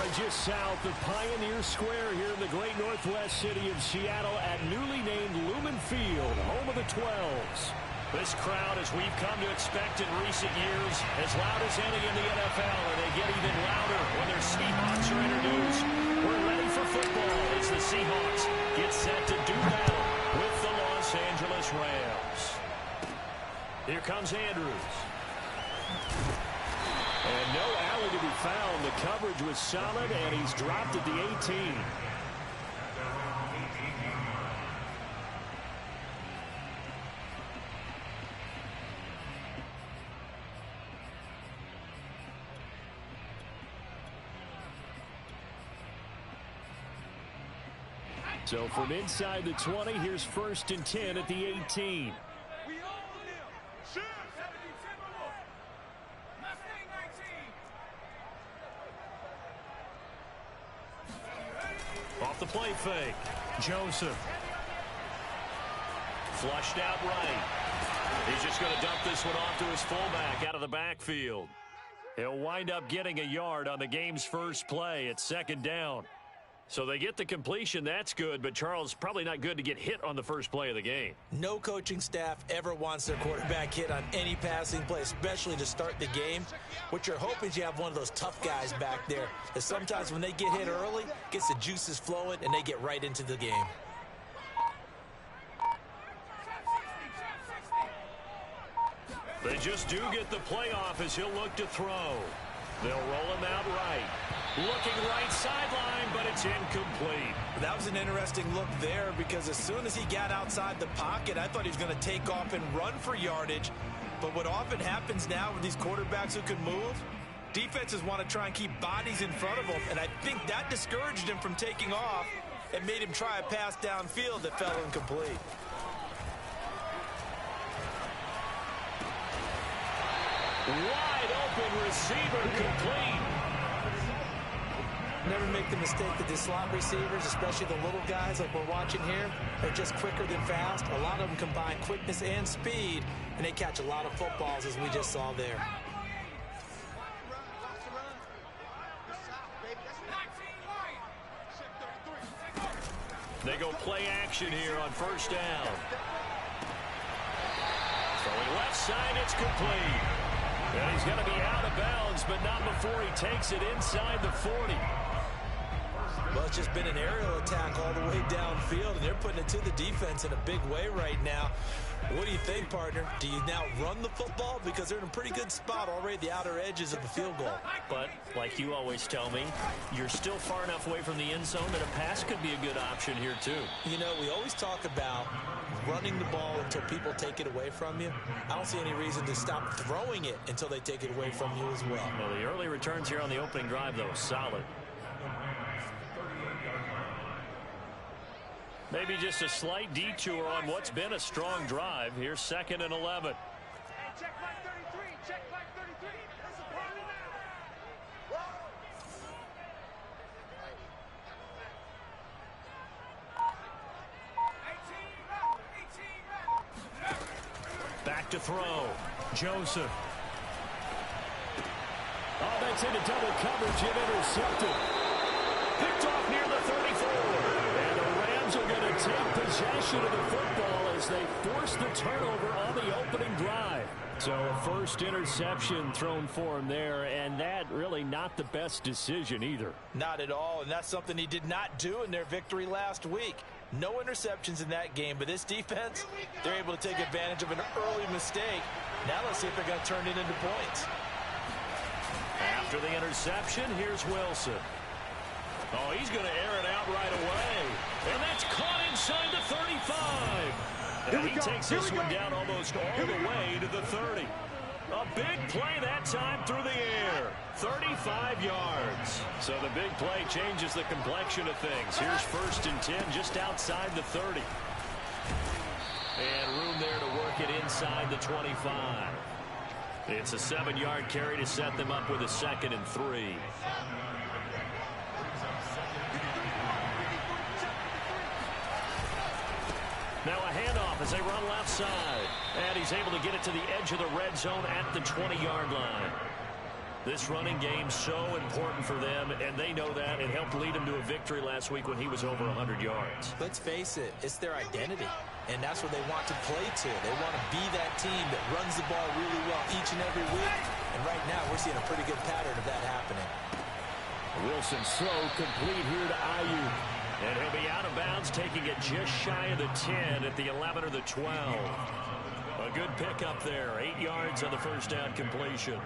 are just south of Pioneer Square here in the great northwest city of Seattle at newly named Lumen Field, home of the 12s. This crowd, as we've come to expect in recent years, as loud as any in the NFL, and they get even louder when their Seahawks are introduced. We're ready for football as the Seahawks get set to do battle with the Los Angeles Rams. Here comes Andrews. And no alley to be found. The coverage was solid, and he's dropped at the 18. So from inside the 20, here's 1st and 10 at the 18. Off the play fake. Joseph. Flushed out right. He's just going to dump this one off to his fullback out of the backfield. He'll wind up getting a yard on the game's first play at 2nd down. So they get the completion. That's good, but Charles, probably not good to get hit on the first play of the game. No coaching staff ever wants their quarterback hit on any passing play, especially to start the game. What you're hoping is you have one of those tough guys back there, that sometimes when they get hit early, gets the juices flowing, and they get right into the game. They just do get the playoff as he'll look to throw. They'll roll him out right. Looking right sideline, but it's incomplete. That was an interesting look there because as soon as he got outside the pocket, I thought he was going to take off and run for yardage. But what often happens now with these quarterbacks who can move, defenses want to try and keep bodies in front of them, and I think that discouraged him from taking off and made him try a pass downfield that fell incomplete. Wide open receiver complete. Never make the mistake that the slot receivers, especially the little guys like we're watching here, are just quicker than fast. A lot of them combine quickness and speed, and they catch a lot of footballs, as we just saw there. They go play action here on 1st down. Throwing left side, it's complete. And he's going to be out of bounds, but not before he takes it inside the 40. Well, it's just been an aerial attack all the way downfield, and they're putting it to the defense in a big way right now. What do you think, partner? Do you now run the football? Because they're in a pretty good spot already at the outer edges of the field goal. But, like you always tell me, you're still far enough away from the end zone that a pass could be a good option here, too. You know, we always talk about running the ball until people take it away from you. I don't see any reason to stop throwing it until they take it away from you as well. Well, the early returns here on the opening drive, though, solid. Maybe just a slight detour on what's been a strong drive. Here's 2nd and 11. Check flag 33. Check flag 33. That's a problem now. Back to throw. Joseph. Oh, that's into double coverage and intercepted. Picked off near the 34. And the Rams are going to take possession of the football as they force the turnover on the opening drive. So a first interception thrown for him there, and that really not the best decision either. Not at all, and that's something he did not do in their victory last week. No interceptions in that game, but this defense, they're able to take advantage of an early mistake. Now let's see if they're going to turn it into points. After the interception, here's Wilson. Oh, he's going to air it out right away. And that's caught inside the 35. And he takes this one down almost all the way to the 30. A big play that time through the air. 35 yards. So the big play changes the complexion of things. Here's 1st and 10 just outside the 30. And room there to work it inside the 25. It's a 7-yard carry to set them up with a 2nd and 3. Now a handoff as they run left side. And he's able to get it to the edge of the red zone at the 20-yard line. This running game's so important for them, and they know that. It helped lead them to a victory last week when he was over 100 yards. Let's face it, it's their identity, and that's what they want to play to. They want to be that team that runs the ball really well each and every week, and right now we're seeing a pretty good pattern of that happening. Wilson's throw complete here to Ayuk, and he'll be out of bounds, taking it just shy of the 10 at the 11 or the 12. A good pickup there, 8 yards on the first down completion.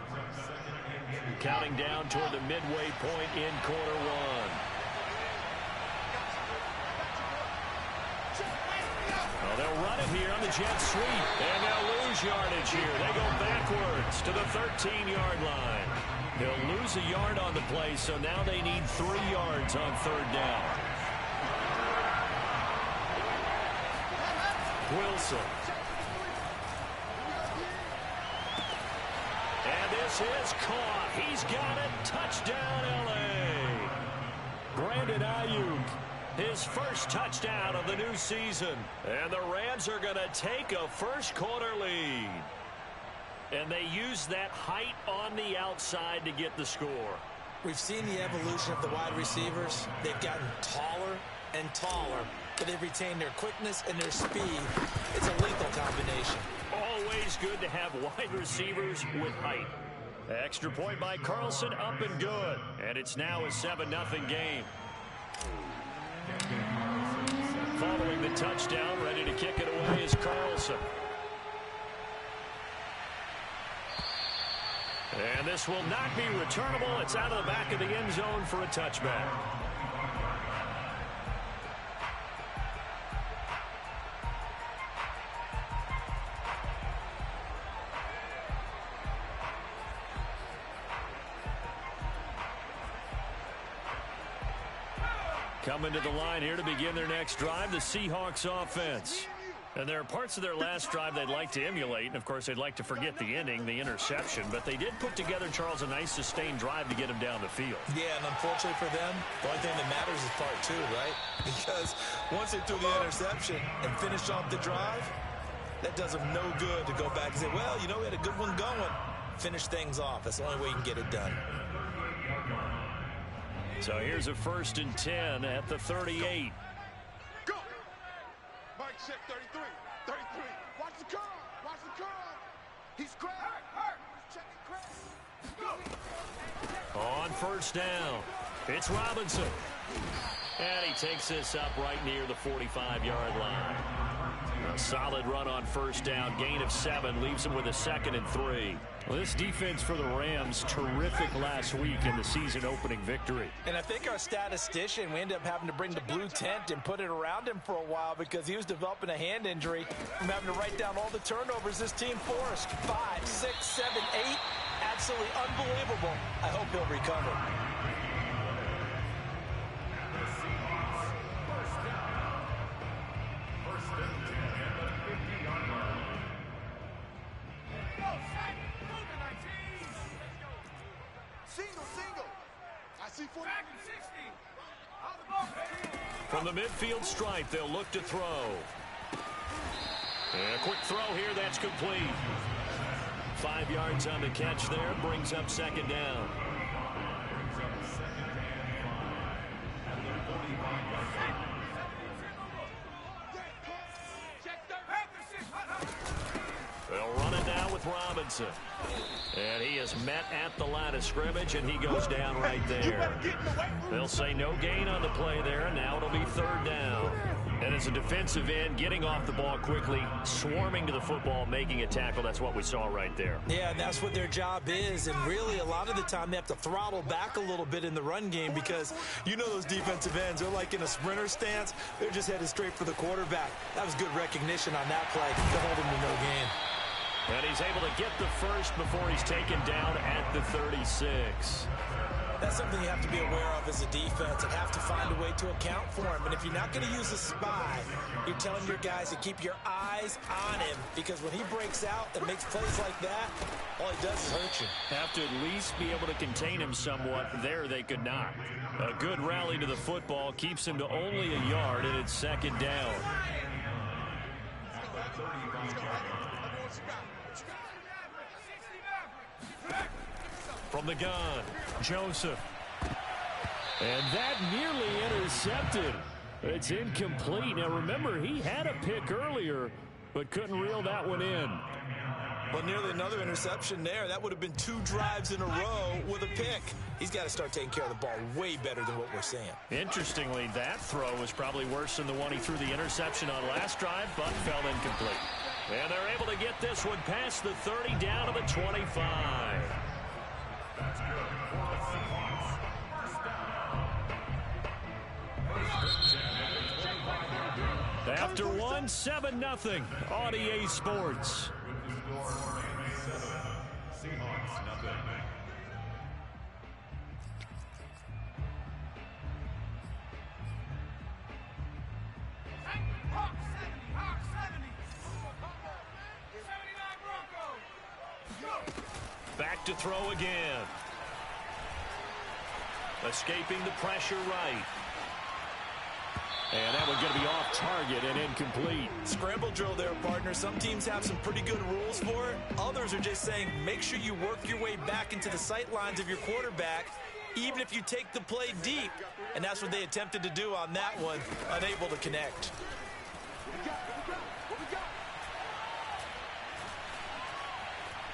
Counting down toward the midway point in quarter one. Well, they'll run it here on the jet sweep, and they'll lose yardage here. They go backwards to the 13-yard line. They'll lose a yard on the play, so now they need 3 yards on third down. Wilson. And this is caught. He's got it. Touchdown, L.A. Brandon Ayuk, his first touchdown of the new season. And the Rams are going to take a first-quarter lead. And they use that height on the outside to get the score. We've seen the evolution of the wide receivers. They've gotten taller and taller, but they've retained their quickness and their speed. It's a lethal combination. Always good to have wide receivers with height. Extra point by Carlson, up and good. And it's now a 7-0 game. Following the touchdown, ready to kick it away is Carlson. And this will not be returnable. It's out of the back of the end zone for a touchback. Coming to the line here to begin their next drive, the Seahawks offense. And there are parts of their last drive they'd like to emulate. And, of course, they'd like to forget the ending, the interception. But they did put together, Charles, a nice sustained drive to get them down the field. Yeah, and unfortunately for them, the only thing that matters is part 2, right? Because once they threw the interception and finished off the drive, that does them no good to go back and say, well, you know, we had a good one going. Finish things off. That's the only way you can get it done. So here's a 1st and 10 at the 38. Go! Mike check 33. 33. Watch the curl. Watch the curl. He's cracked. He's checking crack. On 1st down, it's Robinson. And he takes this up right near the 45-yard line. A solid run on 1st down. Gain of 7 leaves him with a 2nd and 3. Well, this defense for the Rams, terrific last week in the season-opening victory. And I think our statistician, we ended up having to bring the blue tent and put it around him for a while because he was developing a hand injury from having to write down all the turnovers this team forced. 5, 6, 7, 8. Absolutely unbelievable. I hope he'll recover. From the midfield stripe, they'll look to throw. And a quick throw here, that's complete. 5 yards on the catch there, brings up 2nd down. They'll run it now with Robinson. And he is met at the line of scrimmage, and he goes down right there. They'll say no gain on the play there, and now it'll be 3rd down. And as a defensive end, getting off the ball quickly, swarming to the football, making a tackle, that's what we saw right there. Yeah, and that's what their job is. And really, a lot of the time, they have to throttle back a little bit in the run game because you know those defensive ends, they're like in a sprinter stance. They're just headed straight for the quarterback. That was good recognition on that play to hold him to no gain. And he's able to get the first before he's taken down at the 36. That's something you have to be aware of as a defense and have to find a way to account for him. And if you're not going to use a spy, you're telling your guys to keep your eyes on him because when he breaks out and makes plays like that, all he does is hurt you. Have to at least be able to contain him somewhat. There they could not. A good rally to the football keeps him to only a yard, and it's 2nd down. From the gun, Joseph. And that nearly intercepted. It's incomplete. Now, remember, he had a pick earlier, but couldn't reel that one in. Well, nearly another interception there. That would have been 2 drives in a row with a pick. He's got to start taking care of the ball way better than what we're seeing. Interestingly, that throw was probably worse than the one he threw the interception on last drive, but fell incomplete. And they're able to get this one past the 30 down to the 25. After one, 7-0 on EA Sports. Seahawks, nothing. Back to throw again. Escaping the pressure right. And that one's going to be off target and incomplete. Scramble drill there, partner. Some teams have some pretty good rules for it. Others are just saying make sure you work your way back into the sight lines of your quarterback, even if you take the play deep. And that's what they attempted to do on that one, unable to connect.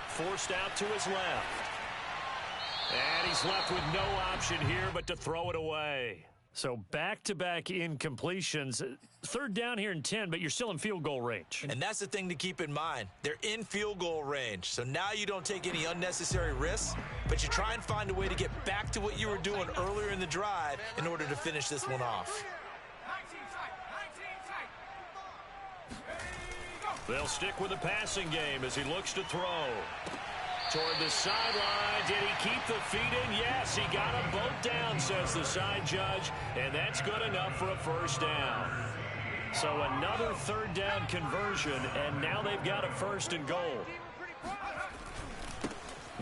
Forced out to his left. And he's left with no option here but to throw it away. So back-to-back incompletions. 3rd down here and 10, but you're still in field goal range. And that's the thing to keep in mind. They're in field goal range. So now you don't take any unnecessary risks, but you try and find a way to get back to what you were doing earlier in the drive in order to finish this one off. They'll stick with the passing game as he looks to throw. Toward the sideline. Did he keep the feet in? Yes, he got them both down, says the side judge. And that's good enough for a 1st down. So another 3rd down conversion, and now they've got a 1st and goal.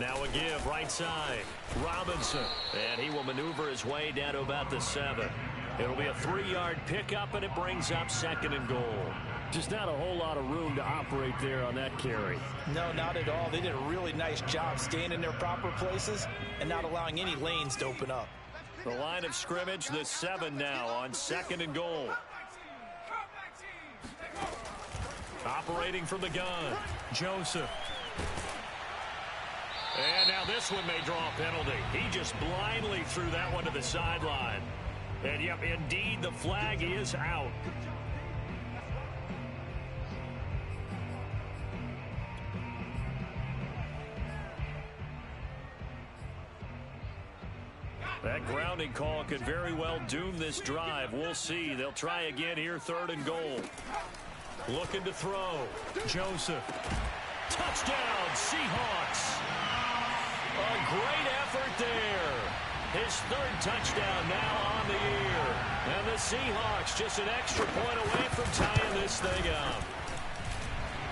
Now a give right side. Robinson. And he will maneuver his way down to about the 7. It'll be a 3-yard pickup, and it brings up 2nd and goal. Just not a whole lot of room to operate there on that carry. No, not at all. They did a really nice job staying in their proper places and not allowing any lanes to open up. The line of scrimmage, the 7 now on 2nd and goal. Operating from the gun, Joseph. And now this one may draw a penalty. He just blindly threw that one to the sideline. And yep, indeed, the flag is out. That grounding call could very well doom this drive. We'll see. They'll try again here, 3rd and goal. Looking to throw. Joseph. Touchdown, Seahawks. A great effort there. His 3rd touchdown now on the year. And the Seahawks just an extra point away from tying this thing up.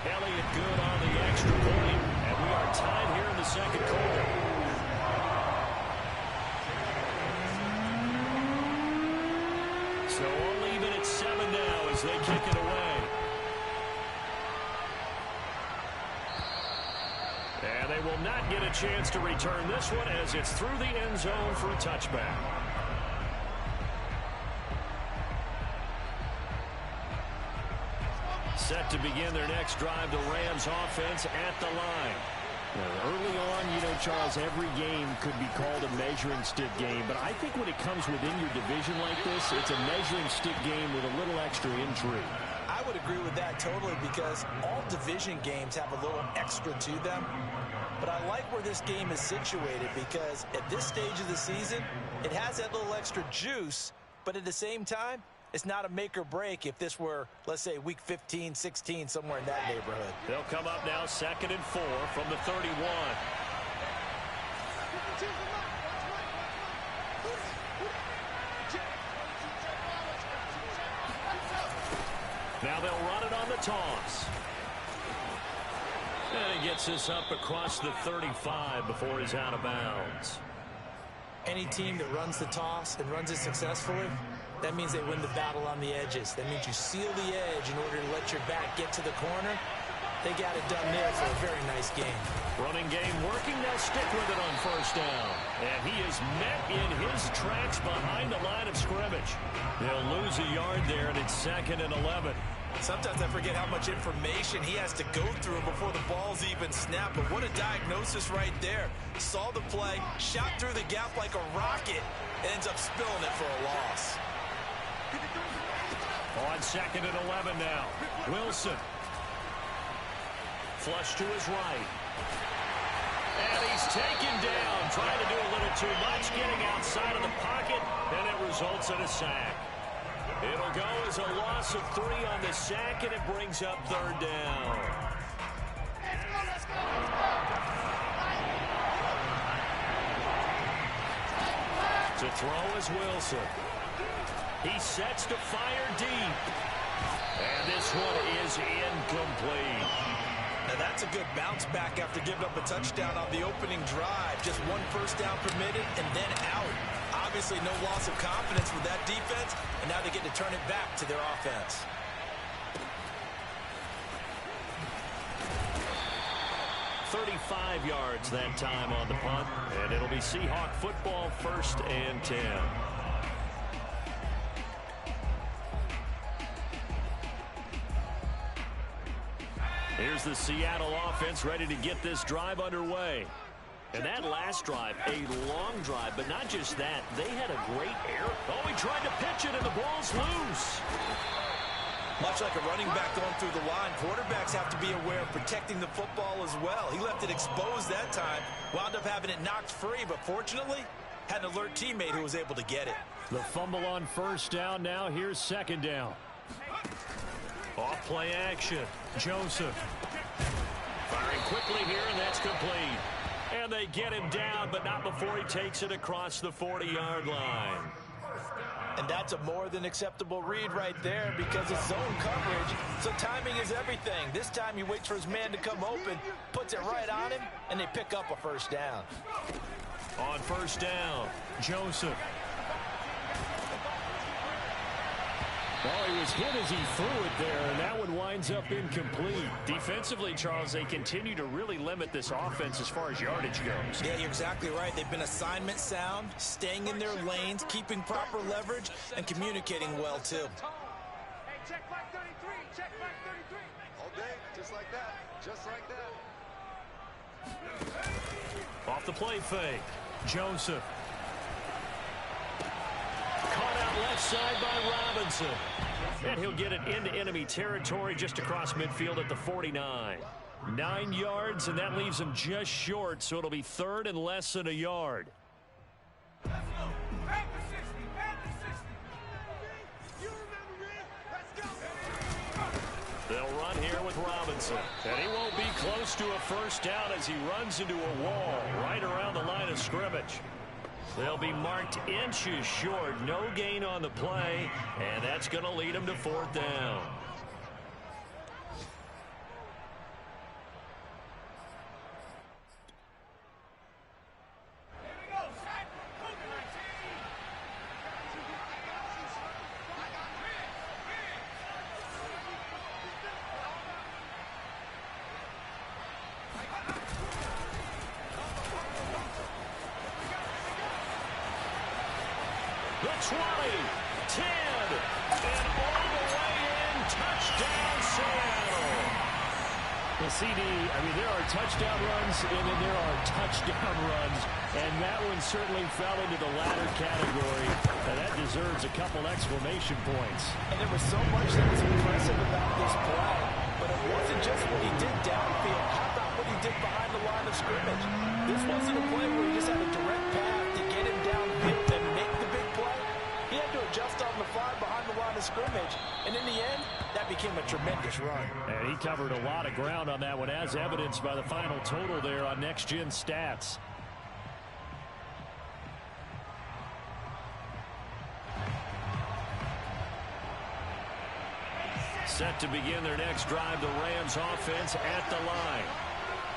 Elliott good on the extra point. And we are tied here in the 2nd quarter. So only even at 7 now as they kick it away. And they will not get a chance to return this one as it's through the end zone for a touchback. Set to begin their next drive, the Rams offense at the line. Well, early on, you know, Charles, every game could be called a measuring stick game. But I think when it comes within your division like this, it's a measuring stick game with a little extra intrigue. I would agree with that totally because all division games have a little extra to them. But I like where this game is situated because at this stage of the season, it has that little extra juice. But at the same time, it's not a make or break if this were, let's say, week 15, 16, somewhere in that neighborhood. They'll come up now 2nd and 4 from the 31. Now they'll run it on the toss. And he gets this up across the 35 before he's out of bounds. Any team that runs the toss and runs it successfully, that means they win the battle on the edges. That means you seal the edge in order to let your back get to the corner. They got it done there for a very nice game. Running game working. They'll stick with it on first down. And he is met in his tracks behind the line of scrimmage. They'll lose a yard there, and it's 2nd and 11. Sometimes I forget how much information he has to go through before the ball's even snapped. But what a diagnosis right there. Saw the play, shot through the gap like a rocket, and ends up spilling it for a loss. On 2nd and 11 now. Wilson. Flush to his right. And he's taken down, trying to do a little too much, getting outside of the pocket, and it results in a sack. It'll go as a loss of 3 on the sack, and it brings up 3rd down. To throw is Wilson. He sets to fire deep. And this one is incomplete. Now that's a good bounce back after giving up a touchdown on the opening drive. Just 1 first down permitted and then out. Obviously no loss of confidence with that defense, and now they get to turn it back to their offense. "35 yards that time on the punt, and it'll be Seahawk football, 1st and 10. Here's the Seattle offense ready to get this drive underway. And that last drive, a long drive, but not just that. They had a great air. Oh, he tried to pitch it, and the ball's loose. Much like a running back going through the line, quarterbacks have to be aware of protecting the football as well. He left it exposed that time, wound up having it knocked free, but fortunately, had an alert teammate who was able to get it. The fumble on first down now. Here's 2nd down. Off play action. Joseph. Firing quickly here, and that's complete. And they get him down, but not before he takes it across the 40-yard line. And that's a more than acceptable read right there because it's zone coverage, so timing is everything. This time he waits for his man to come open, puts it right on him, and they pick up a first down. On first down, Joseph. Well, he was hit as he threw it there, and that one winds up incomplete. Defensively, Charles, they continue to really limit this offense as far as yardage goes. Yeah, you're exactly right. They've been assignment sound, staying in their lanes, keeping proper leverage, and communicating well, too. Hey, check back 33. Check back 33. All day, just like that. Just like that. Off the play fake, Joseph. Caught out left side by Robinson. And he'll get it into enemy territory just across midfield at the 49. 9 yards, and that leaves him just short, so it'll be 3rd and less than a yard. They'll run here with Robinson. And he won't be close to a first down as he runs into a wall right around the line of scrimmage. They'll be marked inches short. No gain on the play, and that's going to lead them to 4th down. The 20, 10, and all the way in. Touchdown, Seattle. The CD, there are touchdown runs, and then there are touchdown runs, and that one certainly fell into the latter category. And that deserves a couple exclamation points. And there was so much that was impressive about this play, but it wasn't just what he did downfield. How about what he did behind the line of scrimmage? This wasn't a play where he just had a direct path to get him downfield and make the big play. He had to adjust on the fly behind the line of scrimmage, and in the end, that became a tremendous run. And he covered a lot of ground on that one, as evidenced by the final total there on Next Gen Stats. Set to begin their next drive, the Rams offense at the line.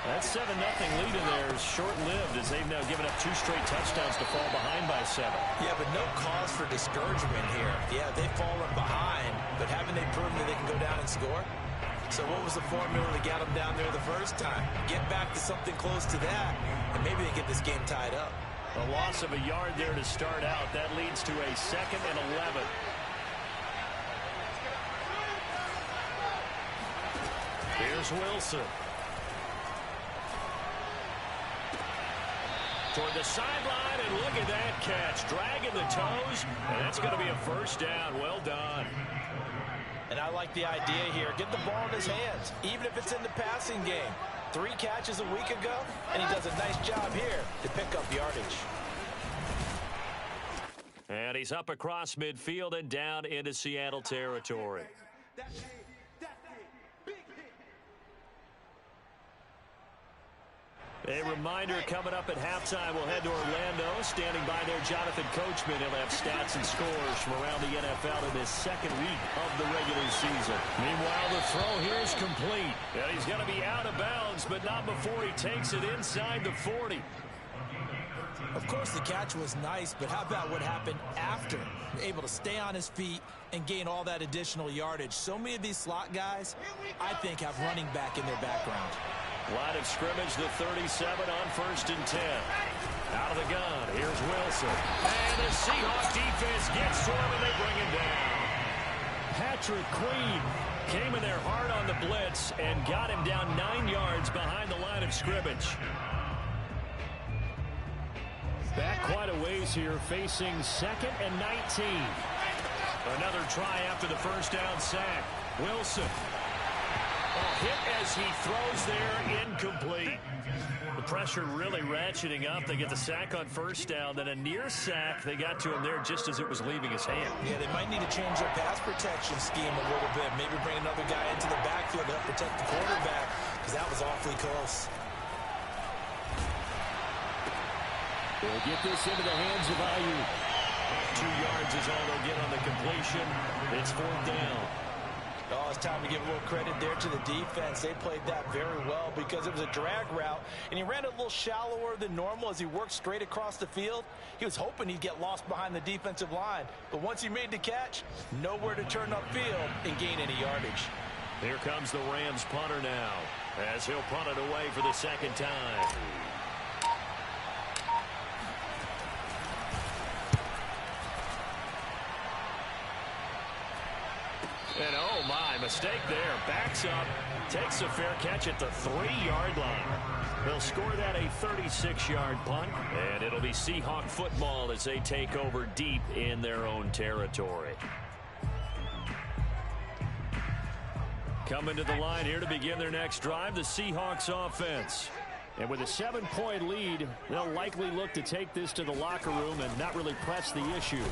That 7-0 lead in there is short-lived as they've now given up 2 straight touchdowns to fall behind by 7. Yeah, but no cause for discouragement here. Yeah, they've fallen behind, but haven't they proven that they can go down and score? So what was the formula to get them down there the first time? Get back to something close to that, and maybe they get this game tied up. A loss of a yard there to start out. That leads to a 2nd and 11. Here's Wilson. Toward the sideline, and look at that catch. Dragging the toes, and that's going to be a first down. Well done. And I like the idea here. Get the ball in his hands, even if it's in the passing game. 3 catches a week ago, and he does a nice job here to pick up yardage. And he's up across midfield and down into Seattle territory. A reminder coming up at halftime, we'll head to Orlando. Standing by there, Jonathan Coachman. He'll have stats and scores from around the NFL in his 2nd week of the regular season. Meanwhile, the throw here is complete. And he's going to be out of bounds, but not before he takes it inside the 40. Of course, the catch was nice, but how about what happened after? Able to stay on his feet and gain all that additional yardage. So many of these slot guys, I think, have running back in their background. Line of scrimmage, the 37 on 1st and 10. Out of the gun, here's Wilson. And the Seahawks defense gets to him, and they bring him down. Patrick Queen came in there hard on the blitz and got him down 9 yards behind the line of scrimmage. Back quite a ways here, facing 2nd and 19. Another try after the first down sack. Wilson. Hit as he throws there, incomplete. The pressure really ratcheting up. They get the sack on first down, then a near sack. They got to him there just as it was leaving his hand. Yeah, they might need to change their pass protection scheme a little bit. Maybe bring another guy into the backfield to help protect the quarterback, because that was awfully close. They'll get this into the hands of Ayuk. 2 yards is all they'll get on the completion. It's 4th down. Oh, it's time to give a little credit there to the defense. They played that very well because it was a drag route, and he ran a little shallower than normal as he worked straight across the field. He was hoping he'd get lost behind the defensive line, but once he made the catch, nowhere to turn upfield and gain any yardage. Here comes the Rams punter now, as he'll punt it away for the 2nd time. And oh my, mistake there. Backs up, takes a fair catch at the 3-yard line. They'll score that a 36-yard punt, and it'll be Seahawk football as they take over deep in their own territory. Coming to the line here to begin their next drive, the Seahawks offense. And with a 7-point lead, they'll likely look to take this to the locker room and not really press the issue.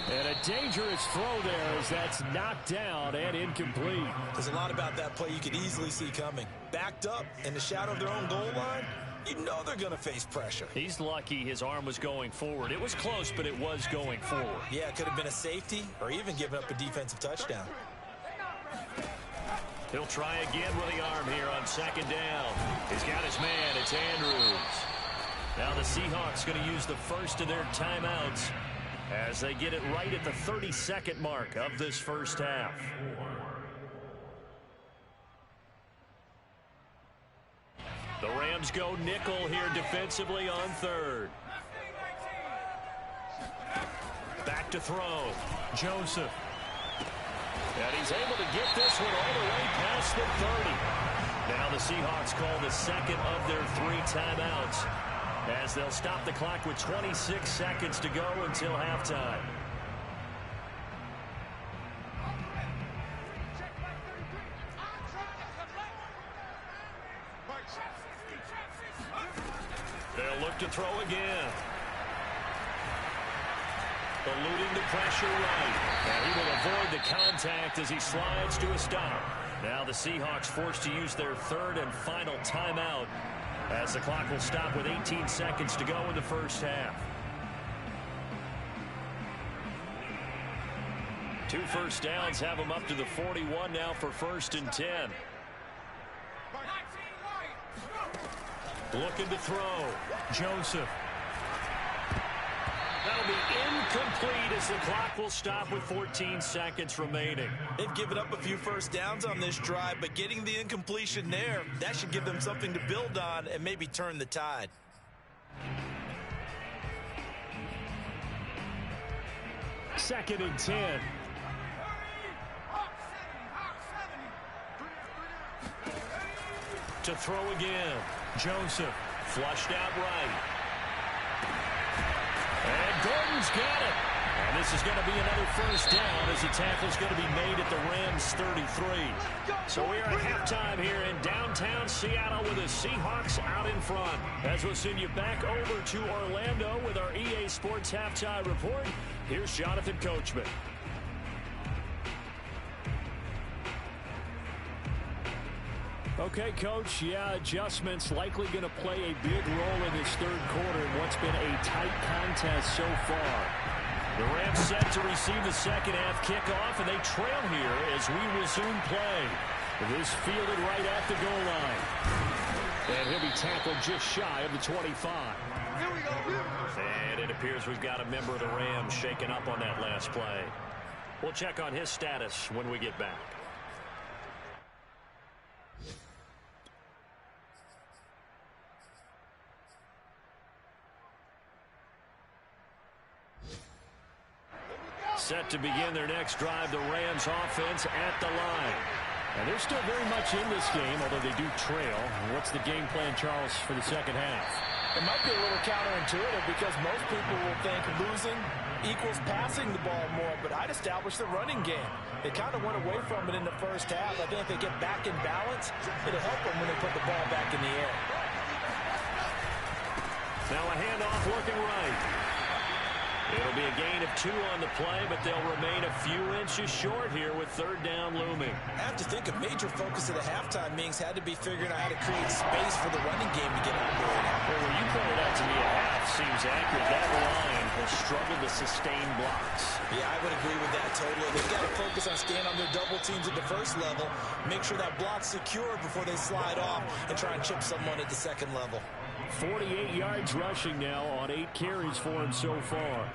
And a dangerous throw there as that's knocked down and incomplete. There's a lot about that play you could easily see coming. Backed up in the shadow of their own goal line, you know they're going to face pressure. He's lucky his arm was going forward. It was close, but it was going forward. Yeah, it could have been a safety or even given up a defensive touchdown. He'll try again with the arm here on 2nd down. He's got his man. It's Andrews. Now the Seahawks going to use the first of their timeouts as they get it right at the 32nd mark of this first half. The Rams go nickel here defensively on 3rd. Back to throw. Joseph. And he's able to get this one all the way past the 30. Now the Seahawks call the 2nd of their 3 timeouts as they'll stop the clock with 26 seconds to go until halftime. They'll look to throw again. Eluding the pressure right. And he will avoid the contact as he slides to a stop. Now the Seahawks forced to use their 3rd and final timeout as the clock will stop with 18 seconds to go in the first half. 2 first downs have them up to the 41 now for 1st and 10. Looking to throw. Joseph. That'll be incomplete as the clock will stop with 14 seconds remaining. They've given up a few first downs on this drive, but getting the incompletion there, that should give them something to build on and maybe turn the tide. Second and 10. To throw again. Joseph flushed out right. And Gordon's got it. And this is going to be another first down as the tackle's going to be made at the Rams 33. So we are at halftime here in downtown Seattle with the Seahawks out in front. As we'll send you back over to Orlando with our EA Sports Halftime Report, here's Jonathan Coachman. Okay, Coach, yeah, adjustments likely going to play a big role in this third quarter in what's been a tight contest so far. The Rams set to receive the second half kickoff, and they trail here as we resume play. This fielded right at the goal line. And he'll be tackled just shy of the 25. Here we go. And it appears we've got a member of the Rams shaken up on that last play. We'll check on his status when we get back. Set to begin their next drive, the Rams offense at the line. And they're still very much in this game, although they do trail. What's the game plan, Charles, for the second half? It might be a little counterintuitive because most people will think losing equals passing the ball more, but I'd establish the running game. They kind of went away from it in the first half. I think if they get back in balance, it'll help them when they put the ball back in the air. Now a handoff looking right. It'll be a gain of 2 on the play, but they'll remain a few inches short here with third down looming. I have to think a major focus of the halftime meetings had to be figuring out how to create space for the running game to get operating. Well, when you pointed out to me a half seems accurate. That line has struggled to sustain blocks. Yeah, I would agree with that totally. They've got to focus on staying on their double teams at the first level, make sure that block's secure before they slide off and try and chip someone at the second level. 48 yards rushing now on 8 carries for him so far.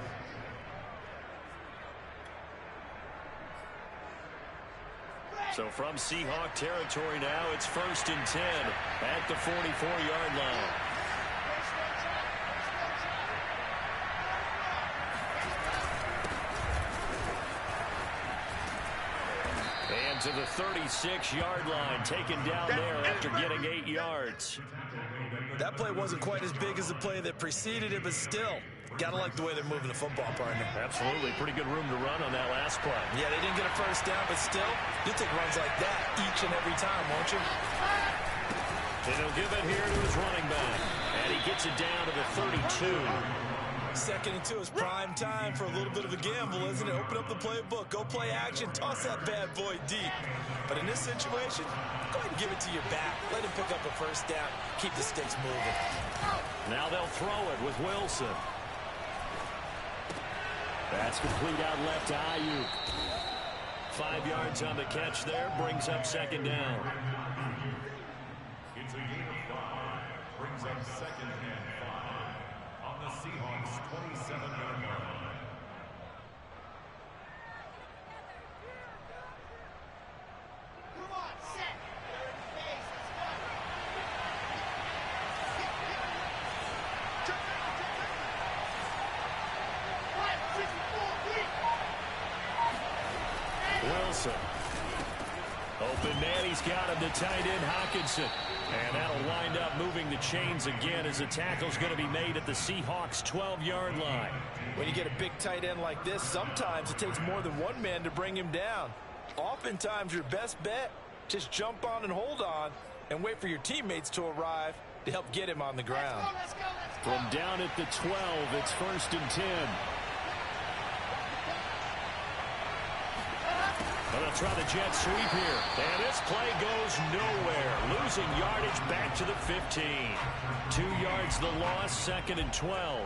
So from Seahawk territory now, it's 1st and 10 at the 44-yard line. And to the 36-yard line, taken down there after getting 8 yards. That play wasn't quite as big as the play that preceded it, but still, gotta like the way they're moving the football, partner. Absolutely. Pretty good room to run on that last play. Yeah, they didn't get a first down, but still, you'll take runs like that each and every time, won't you? And he'll give it here to his running back. And he gets it down to the 32. 2nd and 2 is prime time for a little bit of a gamble, isn't it? Open up the playbook, go play action, toss that bad boy deep. But in this situation, go ahead and give it to your back. Let him pick up a first down. Keep the sticks moving. Now they'll throw it with Wilson. That's complete out left to Ayuk. 5 yards on the catch there, brings up second down. It's a gain of 5, brings up second and 5 on the Seahawks 27-yard line. Wilson. Open man, he's got him to tight end Hockenson. And that'll wind up moving the chains again as the tackle's going to be made at the Seahawks 12-yard line. When you get a big tight end like this, sometimes it takes more than one man to bring him down. Oftentimes your best bet, just jump on and hold on and wait for your teammates to arrive to help get him on the ground. From down at the 12, it's 1st and 10. Well, they'll try the jet sweep here. And this play goes nowhere. Losing yardage back to the 15. 2 yards the loss, 2nd and 12.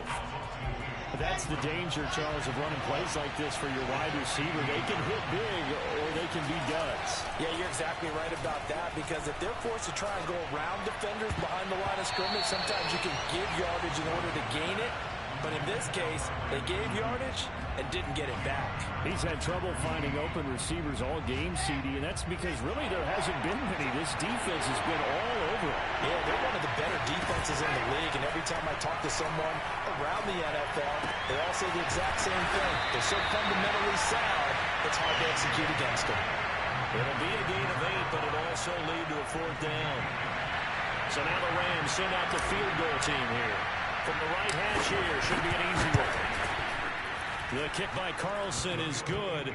That's the danger, Charles, of running plays like this for your wide receiver. They can hit big or they can be duds. Yeah, you're exactly right about that, because if they're forced to try and go around defenders behind the line of scrimmage, sometimes you can give yardage in order to gain it. But in this case, they gave yardage and didn't get it back. He's had trouble finding open receivers all game, CD, and that's because really there hasn't been many. This defense has been all over it. Yeah, they're one of the better defenses in the league, and every time I talk to someone around the NFL, they all say the exact same thing. They're so fundamentally sound, it's hard to execute against them. It'll be a gain of 8, but it'll also lead to a 4th down. So now the Rams send out the field goal team here. From the right hash here, should be an easy one. The kick by Carlson is good,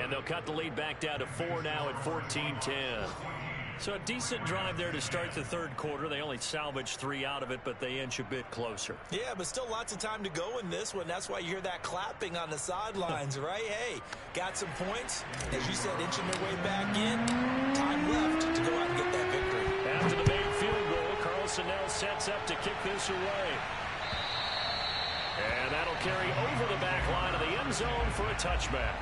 and they'll cut the lead back down to 4 now at 14-10. So a decent drive there to start the third quarter. They only salvaged 3 out of it, but they inch a bit closer. Yeah, but still lots of time to go in this one. That's why you hear that clapping on the sidelines, right? Hey, got some points. As you said, inching their way back in. Time left to go out and get that victory. After the made field goal, Carlson now sets up to kick this away. And that'll carry over the back line of the end zone for a touchback.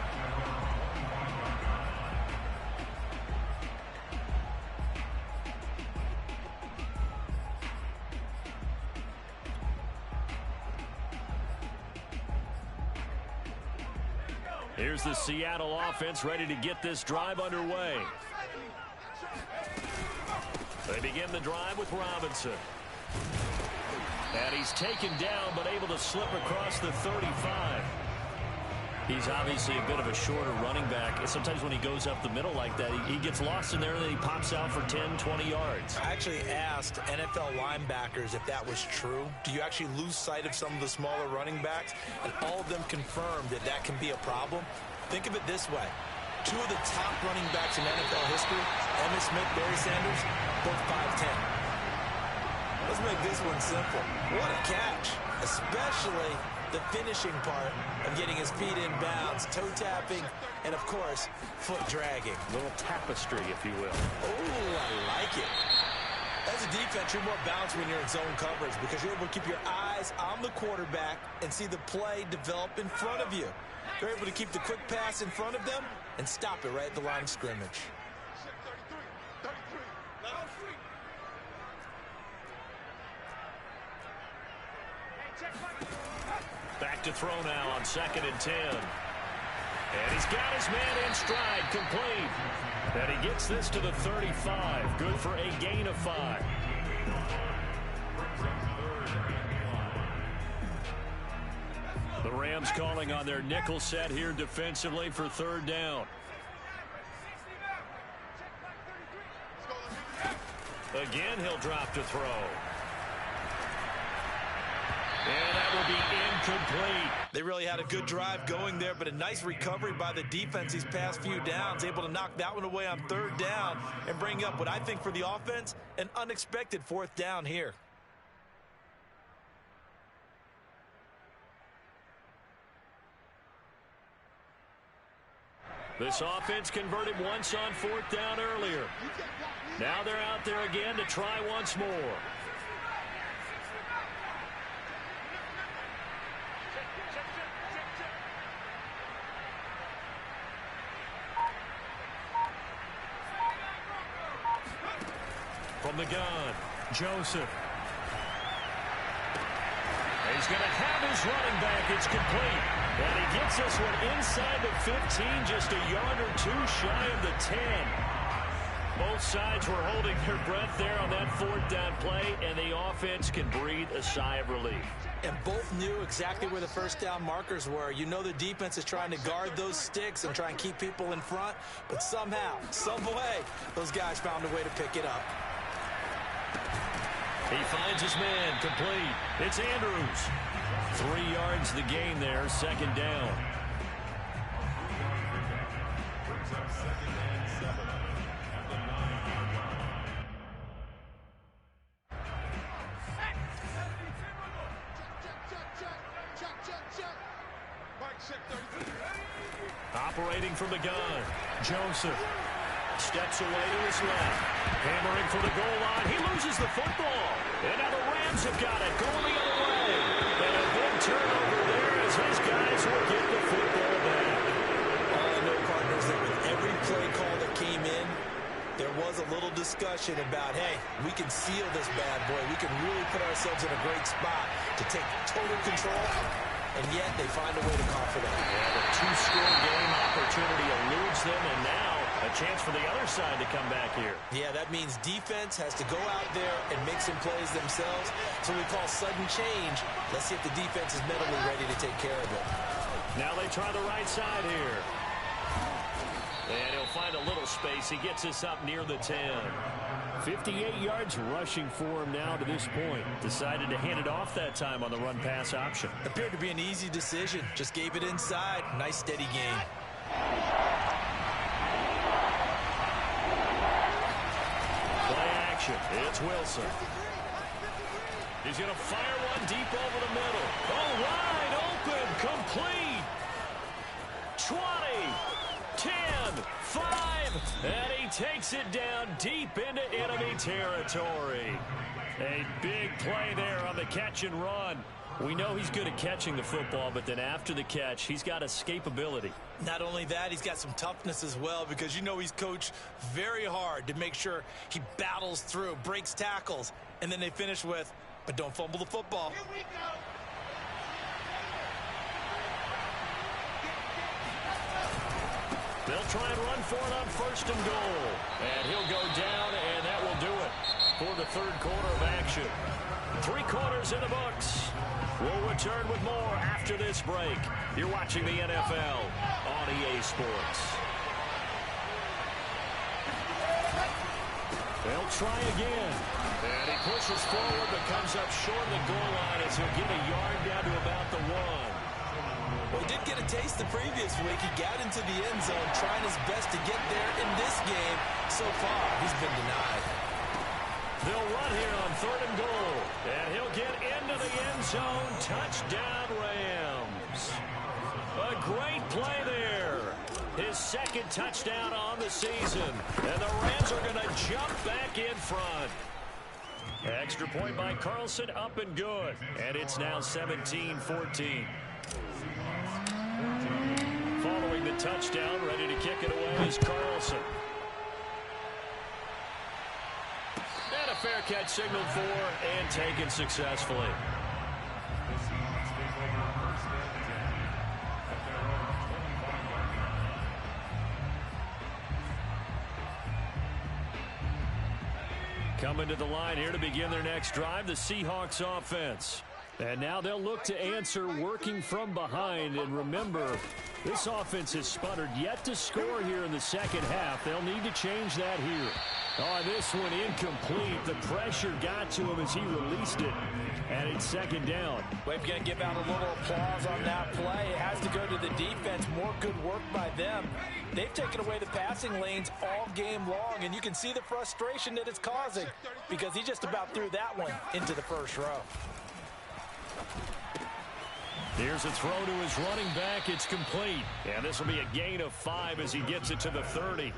Here's the Seattle offense ready to get this drive underway. They begin the drive with Robinson. And he's taken down, but able to slip across the 35. He's obviously a bit of a shorter running back. And sometimes when he goes up the middle like that, he gets lost in there, and then he pops out for 10, 20 yards. I actually asked NFL linebackers if that was true. Do you actually lose sight of some of the smaller running backs? And all of them confirmed that that can be a problem. Think of it this way. 2 of the top running backs in NFL history, Emmitt Smith, Barry Sanders, both 5'10". Let's make this one simple. What a catch, especially the finishing part of getting his feet in bounds, toe tapping, and of course, foot dragging. A little tapestry, if you will. Oh, I like it. As a defense, you're more balanced when you're in zone coverage because you're able to keep your eyes on the quarterback and see the play develop in front of you. You're able to keep the quick pass in front of them and stop it right at the line of scrimmage. Back to throw now on 2nd and 10. And he's got his man in stride, complete. And he gets this to the 35. Good for a gain of 5. The Rams calling on their nickel set here defensively for 3rd down. Again, he'll drop to throw. And that will be incomplete. They really had a good drive going there, but a nice recovery by the defense these past few downs, able to knock that one away on 3rd down and bring up what I think for the offense, an unexpected 4th down here. This offense converted once on 4th down earlier. Now they're out there again to try once more. From the gun, Joseph. He's going to have his running back. It's complete. And he gets this one inside the 15, just a yard or 2 shy of the 10. Both sides were holding their breath there on that 4th down play, and the offense can breathe a sigh of relief. And both knew exactly where the 1st down markers were. You know the defense is trying to guard those sticks and try and keep people in front, but somehow, some way, those guys found a way to pick it up. He finds his man, complete. It's Andrews. 3 yards the gain there, 2nd down. Brings up 2nd and 7 at the 9-yard line. Operating from the gun, Joseph. Steps away to his left. Hammering for the goal line. He loses the football. And now the Rams have got it going the other way. And a big turnover there as his guys will get the football back. All I know, partners, that with every play call that came in, there was a little discussion about, hey, we can seal this bad boy. We can really put ourselves in a great spot. to take total control, and yet they find a way to conquer that. Yeah, the two-score game opportunity eludes them, and now a chance for the other side to come back here. Yeah, that means defense has to go out there and make some plays themselves. So we call sudden change. Let's see if the defense is mentally ready to take care of it. Now they try the right side here. And he'll find a little space. He gets us up near the 10. 58 yards rushing for him now to this point. Decided to hand it off that time on the run-pass option. Appeared to be an easy decision. Just gave it inside. Nice, steady game. Play action. It's Wilson. He's going to fire one deep over the middle. Oh, wide open. Complete. 20. 10, 5, and he takes it down deep into enemy territory. A big play there on the catch and run. We know he's good at catching the football, but then after the catch, he's got escapability. Not only that, he's got some toughness as well, because you know he's coached very hard to make sure he battles through, breaks tackles, and then they finish with, but don't fumble the football. Here we go. They'll try and run for it on 1st and goal. And he'll go down, and that will do it for the third quarter of action. 3 quarters in the books. We'll return with more after this break. You're watching the NFL on EA Sports. They'll try again. And he pushes forward, but comes up short of the goal line as he'll get a yard down to about the 1. Well, he did get a taste the previous week. He got into the end zone, trying his best to get there in this game. So far, he's been denied. They'll run here on 3rd and goal. And he'll get into the end zone. Touchdown, Rams. A great play there. His 2nd touchdown on the season. And the Rams are going to jump back in front. Extra point by Carlson, up and good. And it's now 17-14. Following the touchdown, ready to kick it away is Carlson. And a fair catch signaled for and taken successfully. Coming to the line here to begin their next drive, the Seahawks offense. And now they'll look to answer working from behind. And remember, this offense has sputtered yet to score here in the second half. They'll need to change that here. Oh, this one incomplete. The pressure got to him as he released it. And it's 2nd down. We're going to give out a little applause on that play. It has to go to the defense. More good work by them. They've taken away the passing lanes all game long, and you can see the frustration that it's causing because he just about threw that one into the first row. Here's a throw to his running back. It's complete. And this will be a gain of 5 as he gets it to the 30.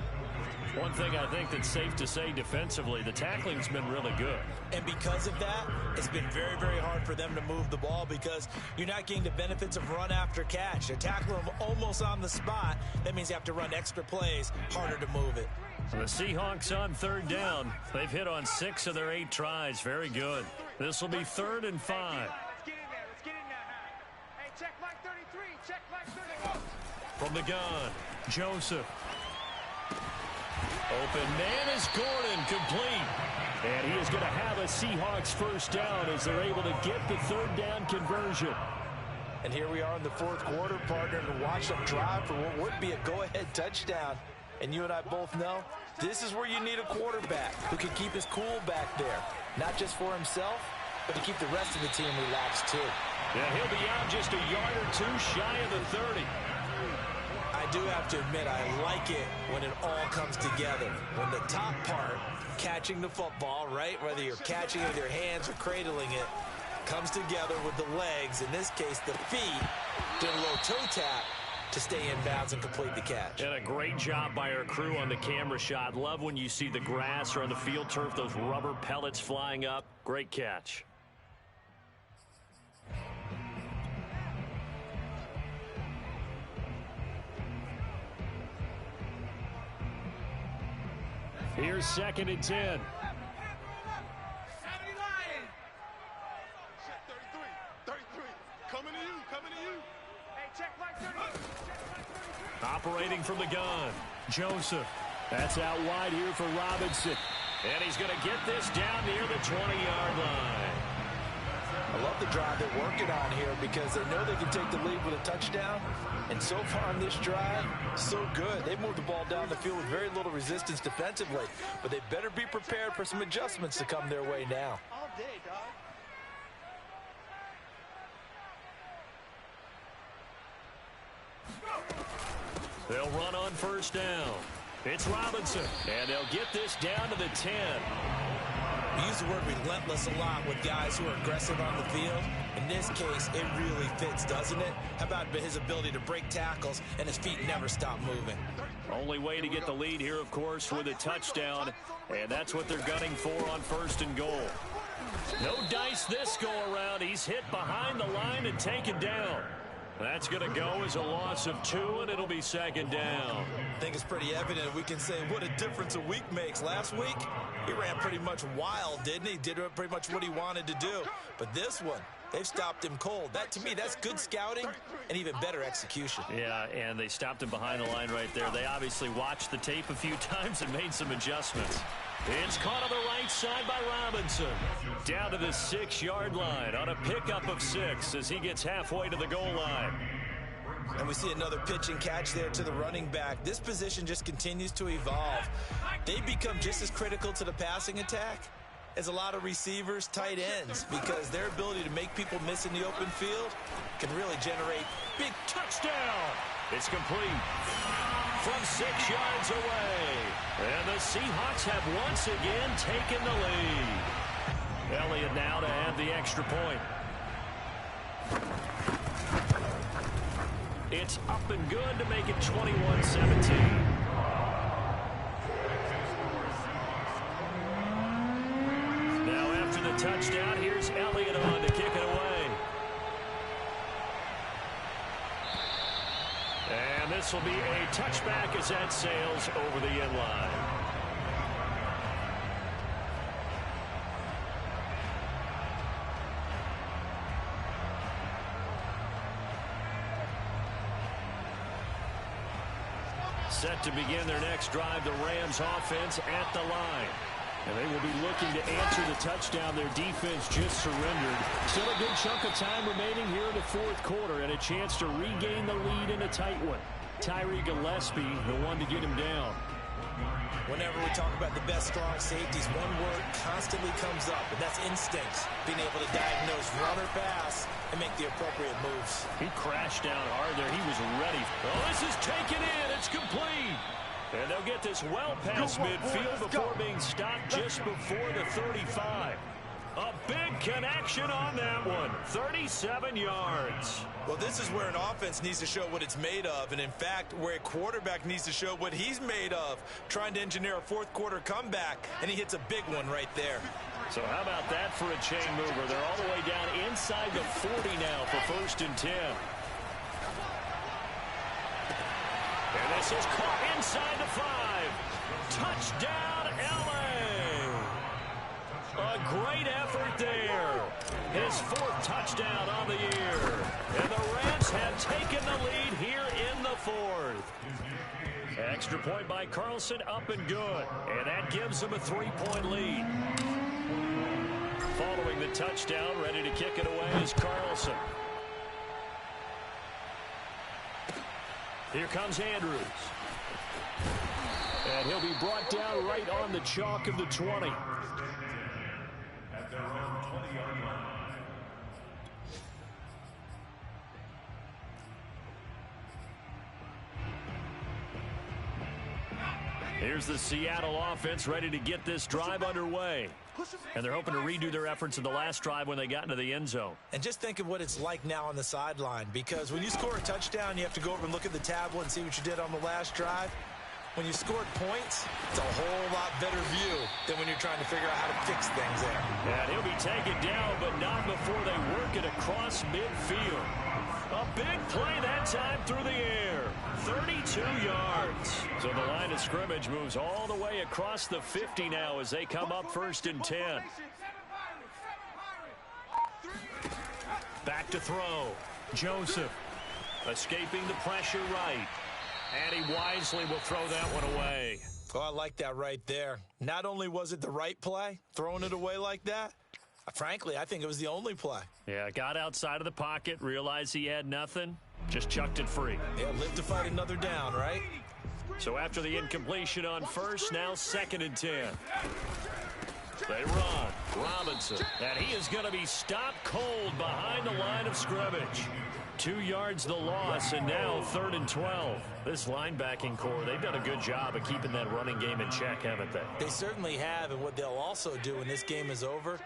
One thing I think that's safe to say defensively, the tackling's been really good. And because of that, it's been very, very hard for them to move the ball because you're not getting the benefits of run after catch. They're tackling them almost on the spot. That means you have to run extra plays, harder to move it. The Seahawks on 3rd down. They've hit on 6 of their 8 tries. Very good. This will be 3rd and 5. Check like 33. Check like 34. From the gun, Joseph. Open man is Gordon, complete. And he is going to have a Seahawks 1st down as they're able to get the 3rd down conversion. And here we are in the 4th quarter, partner, to watch them drive for what would be a go-ahead touchdown. And you and I both know this is where you need a quarterback who can keep his cool back there. Not just for himself, but to keep the rest of the team relaxed too. Yeah, he'll be out just a yard or 2 shy of the 30. I do have to admit, I like it when it all comes together. When the top part, catching the football, right, whether you're catching it with your hands or cradling it, comes together with the legs, in this case the feet, doing a little toe tap to stay in bounds and complete the catch. And a great job by our crew on the camera shot. Love when you see the grass or on the field turf, those rubber pellets flying up. Great catch. Here's 2nd and 10. Check 33. returning from the gun. Joseph. That's out wide here for Robinson. And he's going to get this down near the 20-yard line. I love the drive they're working on here because they know they can take the lead with a touchdown. And so far on this drive, so good. They moved the ball down the field with very little resistance defensively. But they better be prepared for some adjustments to come their way now. All day, dog. They'll run on first down. It's Robinson. And they'll get this down to the 10. We use the word relentless a lot with guys who are aggressive on the field. In this case, it really fits, doesn't it? How about his ability to break tackles and his feet never stop moving? Only way to get the lead here, of course, with a touchdown. And that's what they're gunning for on first and goal. No dice this go around. He's hit behind the line and taken down. That's going to go as a loss of 2, and it'll be second down. I think it's pretty evident we can say what a difference a week makes. Last week, he ran pretty much wild, didn't he? Did pretty much what he wanted to do. But this one, they've stopped him cold. That, to me, that's good scouting and even better execution. Yeah, and they stopped him behind the line right there. They obviously watched the tape a few times and made some adjustments. It's caught on the right side by Robinson. Down to the 6-yard line on a pickup of 6 as he gets halfway to the goal line. And we see another pitch and catch there to the running back. This position just continues to evolve. They become just as critical to the passing attack as a lot of receivers, tight ends, because their ability to make people miss in the open field can really generate big touchdown. It's complete from 6 yards away. And the Seahawks have once again taken the lead. Elliott now to add the extra point. It's up and good to make it 21-17. Now after the touchdown, here's Elliott on to kick it away. And this will be a touchback as that sails over the end line. Set to begin their next drive, the Rams offense at the line. And they will be looking to answer the touchdown their defense just surrendered. Still a good chunk of time remaining here in the fourth quarter and a chance to regain the lead in a tight one. Tyree Gillespie, the one to get him down. Whenever we talk about the best strong safeties, one word constantly comes up, and that's instincts. Being able to diagnose run or pass and make the appropriate moves. He crashed down hard there. He was ready. Oh, this is taken in. It's complete. And they'll get this well past midfield before being stopped just before the 35. A big connection on that one. 37 yards. Well, this is where an offense needs to show what it's made of. And, in fact, where a quarterback needs to show what he's made of. Trying to engineer a fourth-quarter comeback. And he hits a big one right there. So how about that for a chain mover? They're all the way down inside the 40 now for first and 10. And this is caught inside the 5. Touchdown, L.A. A great effort there. His 4th touchdown on the year. And the Rams have taken the lead here in the 4th. Extra point by Carlson, up and good. And that gives them a 3-point lead. Following the touchdown, ready to kick it away is Carlson. Here comes Andrews. And he'll be brought down right on the chalk of the 20. At their own 20-yard line. Here's the Seattle offense ready to get this drive underway. And they're hoping to redo their efforts in the last drive when they got into the end zone. And just think of what it's like now on the sideline, because when you score a touchdown, you have to go over and look at the tablet and see what you did on the last drive. When you scored points, it's a whole lot better view than when you're trying to figure out how to fix things there. And he'll be taken down, but not before they work it across midfield. A big play that time through the air. 32 yards. So the line of scrimmage moves all the way across the 50 now as they come up first and 10. Back to throw. Joseph escaping the pressure right. And he wisely will throw that one away. Oh, I like that right there. Not only was it the right play, throwing it away like that, frankly, I think it was the only play. Yeah, got outside of the pocket, realized he had nothing, just chucked it free. Yeah, live to fight another down, right? So after the incompletion on first, now 2nd and 10. They run. Robinson. And he is going to be stopped cold behind the line of scrimmage. 2 yards the loss, and now 3rd and 12. This linebacking core, they've done a good job of keeping that running game in check, haven't they? They certainly have, and what they'll also do when this game is over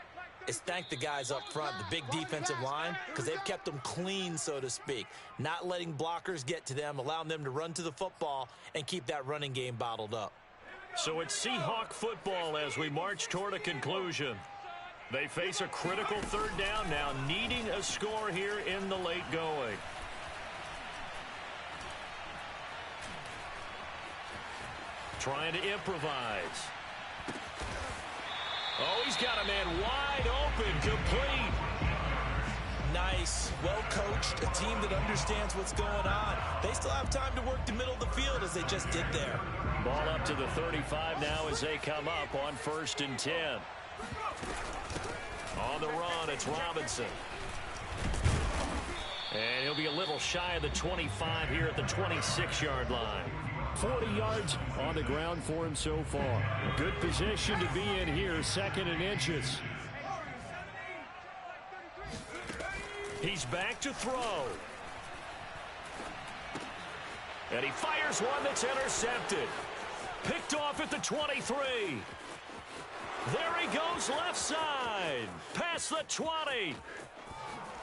is thank the guys up front, the big defensive line, because they've kept them clean, so to speak. Not letting blockers get to them, allowing them to run to the football and keep that running game bottled up. So it's Seahawk football as we march toward a conclusion. They face a critical 3rd down now, needing a score here in the late going. Trying to improvise. Oh, he's got a man wide open, complete. Nice, well coached, a team that understands what's going on. They still have time to work the middle of the field as they just did there. Ball up to the 35 now as they come up on 1st and 10. On the run, it's Robinson. And he'll be a little shy of the 25 here at the 26-yard line. 40 yards on the ground for him so far. Good position to be in here, 2nd and inches. He's back to throw. And he fires one that's intercepted. Picked off at the 23. There he goes left side. Past the 20.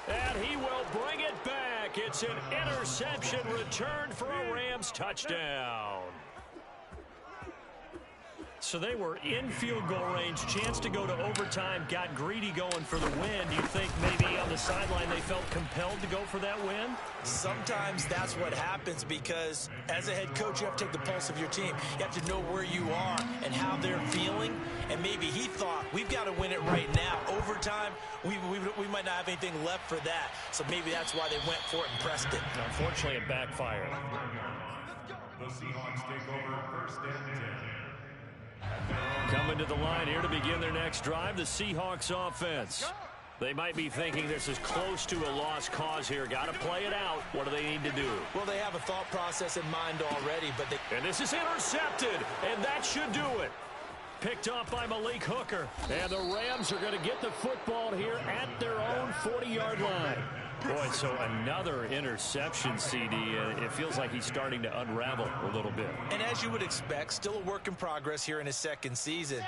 And he will bring it back. It's an interception returned for a Rams touchdown. So they were in field goal range, chance to go to overtime, got greedy going for the win. Do you think maybe on the sideline they felt compelled to go for that win? Sometimes that's what happens because as a head coach, you have to take the pulse of your team. You have to know where you are and how they're feeling. And maybe he thought, we've got to win it right now. Overtime, we might not have anything left for that. So maybe that's why they went for it and pressed it. Unfortunately, it backfired. The Seahawks take over 1st and 10. Coming to the line here to begin their next drive, the Seahawks offense. They might be thinking this is close to a lost cause here. Got to play it out. What do they need to do? Well, they have a thought process in mind already, but they... And this is intercepted, and that should do it. Picked up by Malik Hooker. And the Rams are going to get the football here at their own 40-yard line. Boy, so another interception, CD. It feels like he's starting to unravel a little bit. And as you would expect, still a work in progress here in his 2nd season.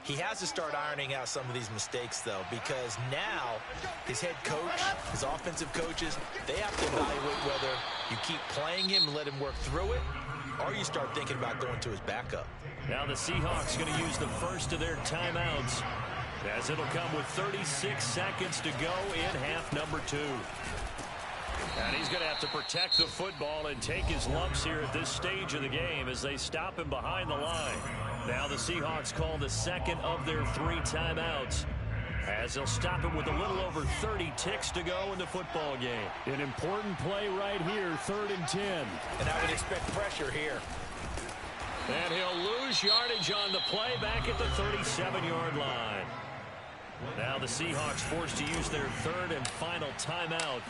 He has to start ironing out some of these mistakes, though, because now his head coach, his offensive coaches, they have to evaluate whether you keep playing him and let him work through it, or you start thinking about going to his backup. Now the Seahawks going to use the first of their timeouts, as it'll come with 36 seconds to go in half number 2. And he's going to have to protect the football and take his lumps here at this stage of the game as they stop him behind the line. Now the Seahawks call the 2nd of their 3 timeouts as they'll stop him with a little over 30 ticks to go in the football game. An important play right here, 3rd and 10. And I would expect pressure here. And he'll lose yardage on the play back at the 37-yard line. Now the Seahawks forced to use their 3rd and final timeout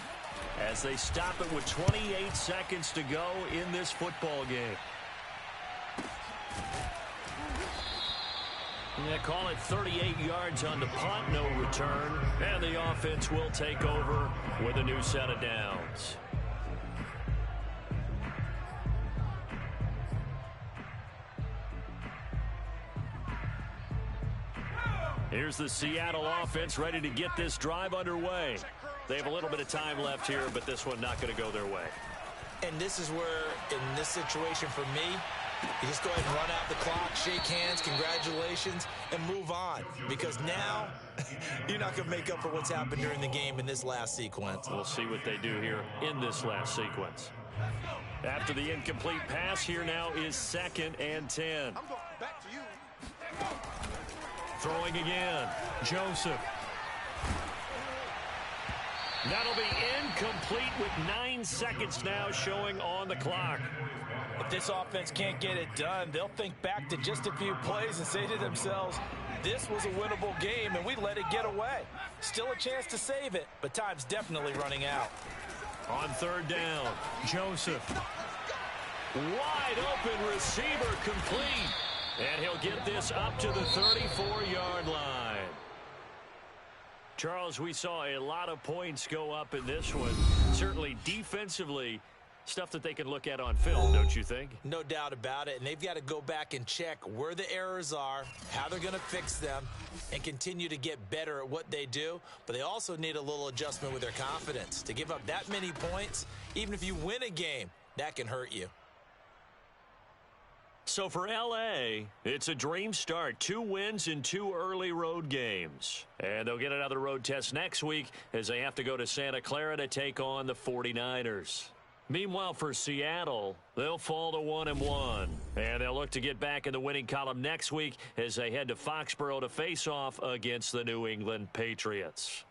as they stop it with 28 seconds to go in this football game. Yeah, call it 38 yards on the punt, no return. And the offense will take over with a new set of downs. Here's the Seattle offense ready to get this drive underway. They have a little bit of time left here, but this one not going to go their way. And this is where, in this situation for me, you just go ahead and run out the clock, shake hands, congratulations, and move on. Because now, you're not going to make up for what's happened during the game in this last sequence. We'll see what they do here in this last sequence. After the incomplete pass, here now is 2nd and 10. I'm going back to you. Throwing again. Joseph. That'll be incomplete with 9 seconds now showing on the clock. If this offense can't get it done, they'll think back to just a few plays and say to themselves, this was a winnable game, and we let it get away. Still a chance to save it, but time's definitely running out. On third down, Joseph. Wide open receiver complete. And he'll get this up to the 34-yard line. Charles, we saw a lot of points go up in this one. Certainly defensively, stuff that they can look at on film, don't you think? No doubt about it, and they've got to go back and check where the errors are, how they're going to fix them, and continue to get better at what they do. But they also need a little adjustment with their confidence. To give up that many points, even if you win a game, that can hurt you. So for L.A., it's a dream start. 2 wins in 2 early road games. And they'll get another road test next week as they have to go to Santa Clara to take on the 49ers. Meanwhile, for Seattle, they'll fall to 1-1. And they'll look to get back in the winning column next week as they head to Foxborough to face off against the New England Patriots.